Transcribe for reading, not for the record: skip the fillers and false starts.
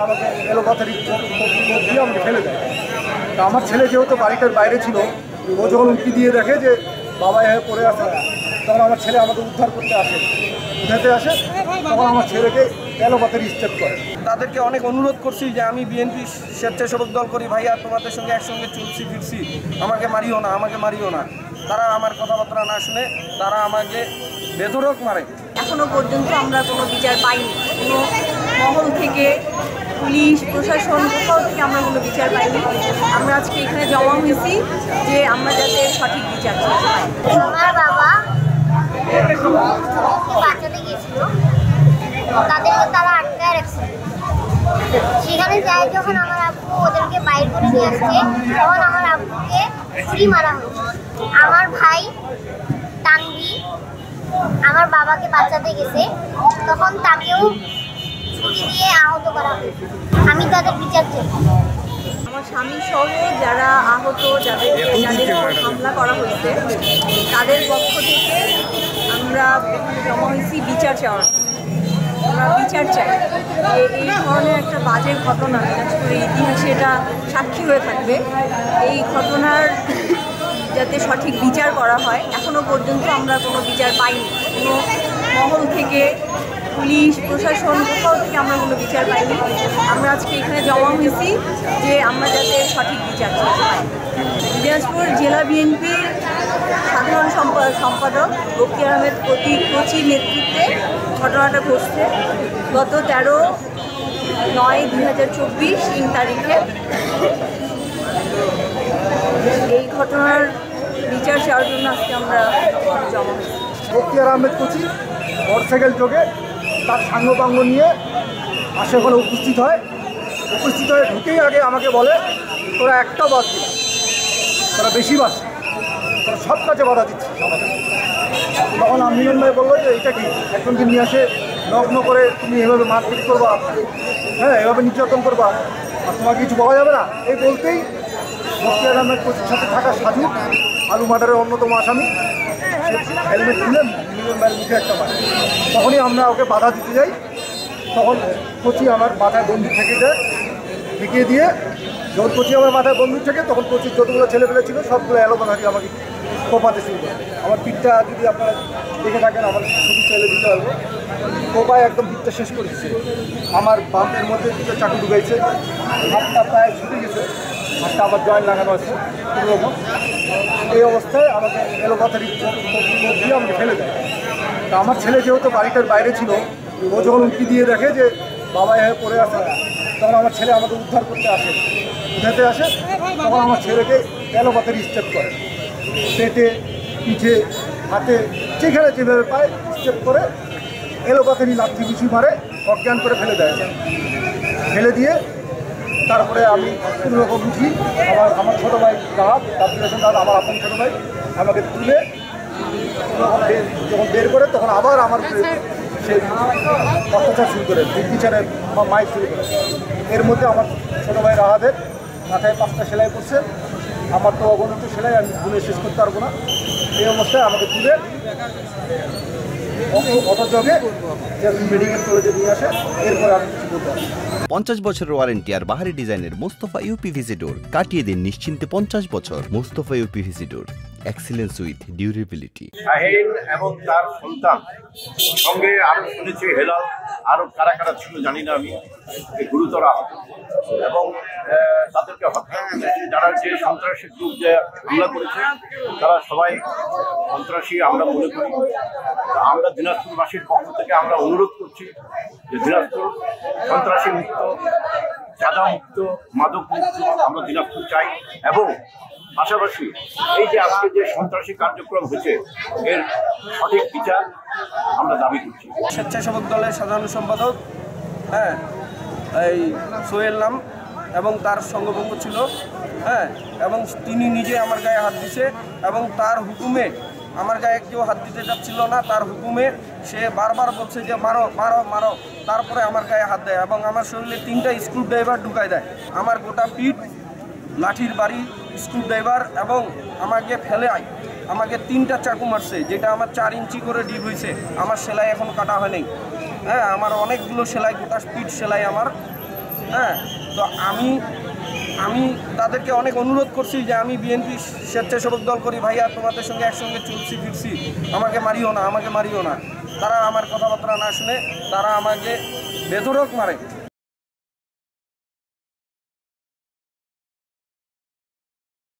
আমাকে এলোপাথারি দিয়ে আমাকে ফেলে দেয়। তা আমার ছেলে যেহেতু বাড়িটার বাইরে ছিল, ও যখন উঁকি দিয়ে দেখে যে বাবা এভাবে পড়ে আসে, তখন আমার ছেলে আমাকে উদ্ধার করতে আসে, উঠাতে আসে, তখন আমার ছেলেকে এলোপাথারি স্টেপ করে। তাদেরকে অনেক অনুরোধ করছি যে আমি বিএনপি স্বেচ্ছাসেবক দল করি, ভাইয়া তোমাদের সঙ্গে একসঙ্গে চলছি ফিরছি, আমাকে মারিও না, আমাকে মারিও না। তারা আমার কথাবার্তা না শুনে তারা আমাকে বেধড়ক মারে। এখনো পর্যন্ত আমরা কোনো বিচার পাইনি, কোনো মহল থেকে, পুলিশ প্রশাসন, কোথাও থেকে আমরা কোনো বিচার পাইনি। আমরা আজকে এখানে জমা হয়েছি যে আমরা যাতে সঠিক বিচার পাই। আমার বাবা বাঁচাতে গিয়েছিল, তাদেরকে তারা আটকায় রাখছে। সেখানে যায় যখন আমার আব্বু ওদেরকে বাইর করে নিয়ে আসছে, তখন আমার আব্বুকে ছুরি মারা হয়েছে। আমার ভাই তানভি আমার বাবাকে বাঁচাতে গেছে, তখন তাকেও ছুরি দিয়ে আহত করা হয়েছে। আমি তাদের বিচার চাই। আমার স্বামী সহ যারা আহত, যাদের হামলা করা হয়েছে, তাদের পক্ষ থেকে আমরা জমা হয়েছি বিচার চাওয়ার। আমরা বিচার চাই যে এই ধরনের একটা বাজে ঘটনা দিনাজপুরের ইতিহাসে এটা সাক্ষী হয়ে থাকবে। এই ঘটনার যাতে সঠিক বিচার করা হয়। এখনো পর্যন্ত আমরা কোনো বিচার পাইনি, কোনো মহল থেকে, পুলিশ প্রশাসন, কোথাও থেকে আমরা কোনো বিচার পাইনি। আমরা আজকে এখানে জমা হয়েছি যে আমরা যাতে সঠিক বিচার পাই। দিনাজপুর জেলা বিএনপির সাধারণ সম্পাদক বকির আহমেদ কোচির নেতৃত্বে ঘটনাটা ঘটছে গত 13/9/2024 তারিখে। এই ঘটনার বিচার চাওয়ার জন্য আজকে আমরা জমা হয়েছি। বকির আহমেদ কোচি মোটরসাইকেল যোগে তার সাঙ্গপাঙ্গ নিয়ে আসে, ওখানে উপস্থিত হয়ে ঢুকেই আগে আমাকে বলে, তোরা একটা বাদ দিল, তোরা বেশি বাস, তোরা সব কাজে বাধা দিচ্ছিস আমাদের। তখন মিলন ভাই বললো যে এটা কি, একজনকে নিয়ে আসে নগ্ন করে তুমি এভাবে মারপিট করবা, হ্যাঁ এভাবে নির্যাতন করবা, আর তোমার কিছু বলা যাবে না। এই বলতেই বকির আহমেদ কোচির সাথে থাকা সাজু, আলু মার্ডারের অন্যতম আসামি, হেলমেট খুলে মিলন ভাইয়ের মুখে একটা মারে। তখনই আমরা ওকে বাধা দিতে যাই, তখন কোচি আমার মাথায় বন্দুক ঠেকিয়ে দিয়ে, যখন কোচি আমার মাথায় বন্দুক থেকে, তখন কোচির যতগুলো ছেলেপেলে ছিল সবগুলো এলোপাথারি আমাকে কোপাতে শুরু করে। আমার পিঠটা যদি আপনারা দেখে থাকেন, আমার ছবি চাইলে দিতে পারবো, কোপায় একদম পিঠটা শেষ করে দিচ্ছে। আমার বাম্পের মধ্যে দুটো চাকু ঢুকাইছে, হাতটা প্রায় ছুটে গেছে, হাতটা আবার জয়েন্ট লাগানো আছে কোনোরকম। এই অবস্থায় আমাকে এলোপাথারি দিয়ে আমাকে ফেলে দেয়। তা আমার ছেলে যেহেতু বাড়িটার বাইরে ছিল, ও যখন উঁকি দিয়ে দেখে যে বাবা এভাবে পড়ে আসে, তখন আমার ছেলে আমাকে উদ্ধার করতে আসে, উঠাতে আসে, তখন আমার ছেলেকে এলোপাথারি স্টেপ করে, পেটে, পিঠে, হাতে, যেখানে যেভাবে পায় স্টেপ করে এলোপাথারি লাথি ঘুষি মারে, অজ্ঞান করে ফেলে দেয়। ফেলে দিয়ে তারপরে আমি কোনোরকম উঠি, আমার ছোটো ভাই রাহাত, দাদা আমার আপন ছোটো ভাই আমাকে তুলে যখন বের করে, তখন আবার আমার সে অত্যাচার শুরু করে, বিচারের মাইক শুরু করে। এর মধ্যে আমার ছোটো ভাই রাহাতের মাথায় 5টা সেলাই করছে, আমার তো অগণিত সেলাই, আমি গুনে শেষ করতে পারবো না। এই অবস্থায় আমাকে তুলে অটোযোগে মেডিকেল কলেজে নিয়ে আসে। এরপরে আমি কিছু বলতে পারি। 50 বছরের ওয়ারেন্টি আর বাহারি ডিজাইনের মোস্তফা ইউপিভিসি ডোর, কাটিয়ে দিন নিশ্চিন্তে 50 বছর। Mostafa UPVC door, excellence with durability. Shahin এবং তার সন্তান সঙ্গে আরো শুনেছি হেলাল, আরো কারা কারা ছিল জানি না আমি, গুরুতর আহত এবং তাদেরকে হত্যা করেছে। যারা যে সন্ত্রাসী গ্রুপ যে হামলা করেছে তারা সবাই সন্ত্রাসী আমরা মনে করি। আমরা দিনাজপুরবাসীর পক্ষ থেকে আমরা অনুরোধ করছি যে দিনাজপুর সন্ত্রাসী মুক্ত, চাঁদা মুক্ত, মাদক মুক্ত আমরা দিনাজপুর চাই। এবং পাশাপাশি এই যে আজকে যে সন্ত্রাসী কার্যক্রম হয়েছে এর সঠিক বিচার আমরা দাবি করছি। স্বেচ্ছাসেবক দলের সাধারণ সম্পাদক, হ্যাঁ, এই সোহেল নাম, এবং তার সঙ্গভঙ্গ ছিল, হ্যাঁ, এবং তিনি নিজে আমার গায়ে হাত দিছে এবং তার হুকুমে আমার গায়ে কেউ হাত দিতে যাচ্ছিল না। তার হুকুমে সে বারবার বলছে যে মারো মারো মারো, তারপরে আমার গায়ে হাত দেয় এবং আমার শরীরে 3টা স্ক্রুড্রাইভার ঢুকায় দেয়। আমার গোটা পিঠ লাঠির বাড়ি, স্ক্রুড্রাইভার, এবং আমাকে ফেলে আমাকে 3টা চাকু মারছে, যেটা আমার 4 ইঞ্চি করে ডিপ হয়েছে। আমার সেলাই এখন কাটা হয়নি, হ্যাঁ, আমার অনেকগুলো সেলাই, গোটা পিঠ সেলাই আমার, হ্যাঁ, তো আমি তাদেরকে অনেক অনুরোধ করছি যে আমি বিএনপি স্বেচ্ছাসেবক দল করি, ভাইয়া তোমাদের সঙ্গে একসঙ্গে চলছি ফিরছি, আমাকে মারিও না। তারা আমার কথাবার্তা না শুনে তারা আমাকে বেধড়ক মারে।